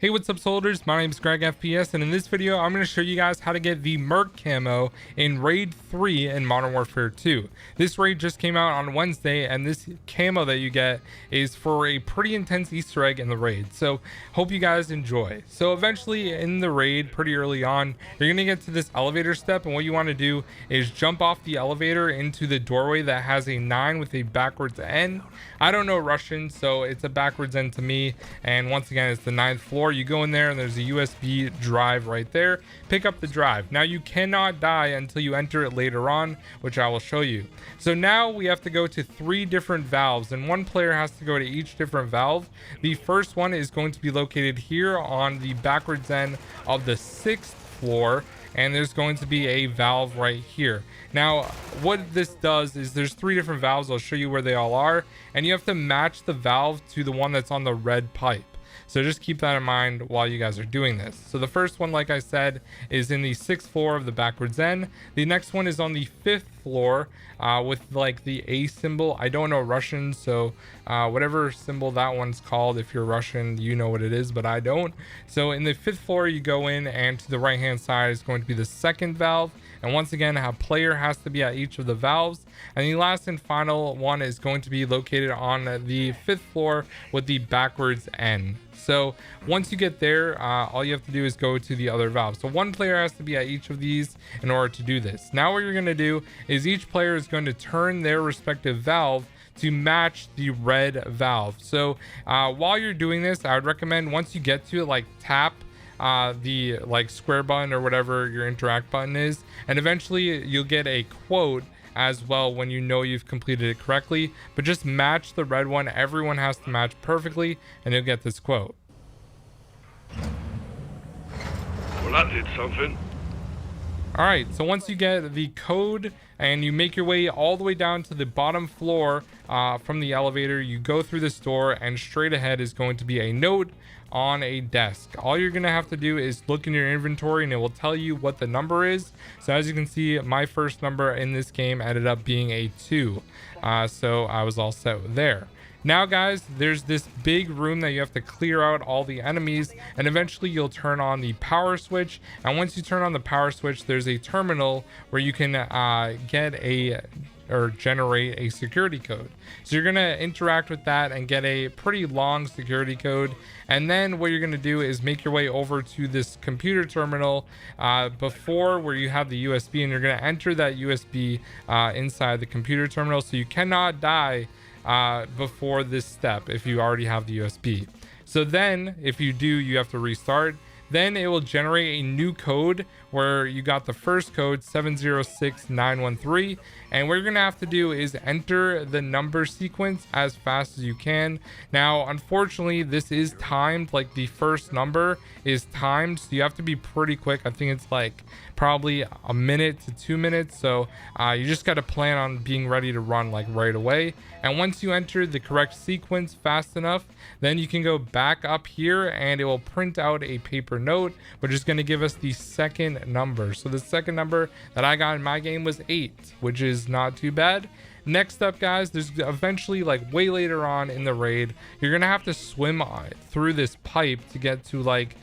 Hey, what's up soldiers? My name is Greg FPS, and in this video I'm going to show you guys how to get the Murk camo in Raid 3 in Modern Warfare 2. This raid just came out on Wednesday, and this camo that you get is for a pretty intense Easter egg in the raid. So hope you guys enjoy. So eventually in the raid, pretty early on, you're going to get to this elevator step, and what you want to do is jump off the elevator into the doorway that has a 9 with a backwards N. I don't know Russian, so it's a backwards N to me, and once again it's the 9th floor. You go in there and there's a USB drive right there. Pick up the drive. Now you cannot die until you enter it later on, which I will show you. So now we have to go to 3 different valves, and one player has to go to each different valve. The first one is going to be located here on the backwards end of the 6th floor, and there's going to be a valve right here. Now what this does is there's 3 different valves. I'll show you where they all are, and you have to match the valve to the one that's on the red pipe. So just keep that in mind while you guys are doing this. So the first one, like I said, is in the 6th floor of the backwards end. The next one is on the 5th floor with like the A symbol. I don't know Russian, so whatever symbol that one's called, if you're Russian, you know what it is, but I don't. So in the 5th floor, you go in, and to the right hand side is going to be the 2nd valve. And once again, a player has to be at each of the valves. And the last and final one is going to be located on the 5th floor with the backwards N. So once you get there, all you have to do is go to the other valve. So one player has to be at each of these in order to do this. Now what you're going to do is each player is going to turn their respective valve to match the red valve. So while you're doing this, I would recommend once you get to it, like tap the like square button or whatever your interact button is, and eventually you'll get a quote as well when you know you've completed it correctly. But just match the red one. Everyone has to match perfectly, and you'll get this quote. Well, that did something. All right, so once you get the code and you make your way all the way down to the bottom floor from the elevator, you go through this door, and straight ahead is going to be a note on a desk. All you're gonna have to do is look in your inventory, and it will tell you what the number is. So as you can see, my first number in this game ended up being a 2, so I was all set there. Now guys, there's this big room that you have to clear out all the enemies, and eventually you'll turn on the power switch. And once you turn on the power switch, there's a terminal where you can get a or generate a security code. So you're gonna interact with that and get a pretty long security code, and then what you're gonna do is make your way over to this computer terminal before where you have the USB, and you're gonna enter that USB inside the computer terminal. So you cannot die before this step if you already have the USB. So then if you do, you have to restart. Then it will generate a new code where you got the first code 706913, and what you're gonna have to do is enter the number sequence as fast as you can. Now unfortunately this is timed, like the first number is timed, so you have to be pretty quick. I think it's like probably a minute to 2 minutes, so you just got to plan on being ready to run like right away. And once you enter the correct sequence fast enough, then you can go back up here and it will print out a paper note, which is going to give us the second number. So the second number that I got in my game was 8, which is not too bad. Next up guys, there's eventually, like way later on in the raid, you're gonna have to swim through this pipe to get to like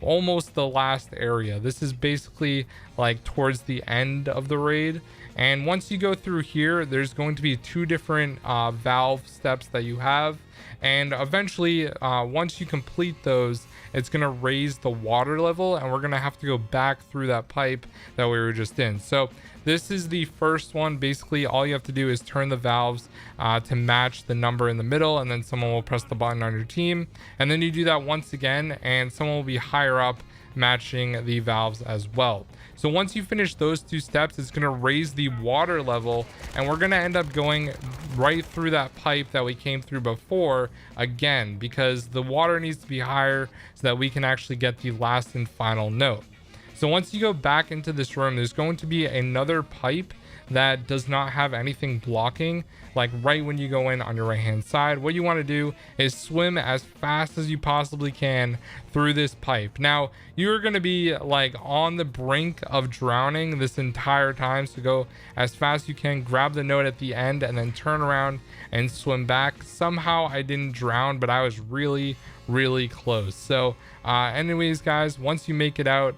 almost the last area. This is basically like towards the end of the raid, and once you go through here, there's going to be 2 different valve steps that you have, and eventually once you complete those, it's going to raise the water level, and we're going to have to go back through that pipe that we were just in. So this is the first one. Basically all you have to do is turn the valves to match the number in the middle, and then someone will press the button on your team, and then you do that once again, and someone will be higher up matching the valves as well. So once you finish those 2 steps, it's going to raise the water level, and we're going to end up going right through that pipe that we came through before again, because the water needs to be higher so that we can actually get the last and final note. So once you go back into this room, there's going to be another pipe that does not have anything blocking, like right when you go in on your right hand side. What you want to do is swim as fast as you possibly can through this pipe. Now you're going to be like on the brink of drowning this entire time, so go as fast as you can, grab the note at the end, and then turn around and swim back. Somehow I didn't drown, but I was really close. So anyways guys, once you make it out,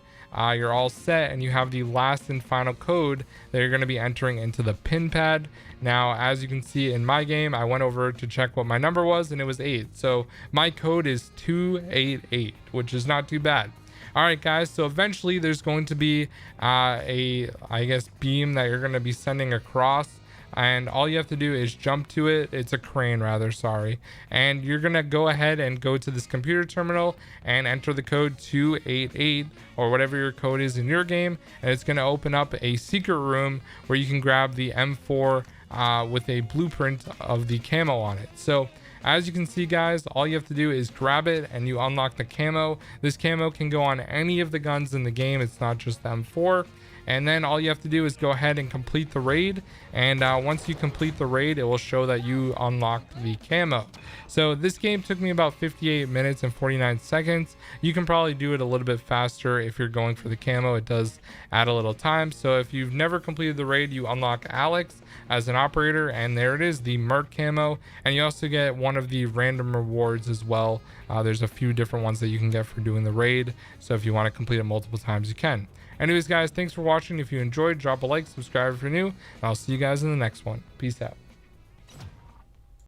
you're all set, and you have the last and final code that you're going to be entering into the pin pad. Now, as you can see in my game, I went over to check what my number was, and it was 8. So my code is 288, which is not too bad. All right, guys. So eventually there's going to be I guess, beam that you're going to be sending across. And all you have to do is jump to it. It's a crane rather, sorry. And you're gonna go ahead and go to this computer terminal and enter the code 288 or whatever your code is in your game, and it's gonna open up a secret room where you can grab the M4 with a blueprint of the camo on it. So as you can see guys, all you have to do is grab it and you unlock the camo. This camo can go on any of the guns in the game, it's not just the M4. And then all you have to do is go ahead and complete the raid. And once you complete the raid, it will show that you unlocked the camo. So this game took me about 58 minutes and 49 seconds. You can probably do it a little bit faster if you're going for the camo. It does add a little time. So if you've never completed the raid, you unlock Alex as an operator, and there it is, the Murk camo. And you also get one of the random rewards as well. There's a few different ones that you can get for doing the raid. So if you want to complete it multiple times, you can. Anyways guys, thanks for watching. If you enjoyed, drop a like, subscribe if you're new, and I'll see you guys in the next one. Peace out.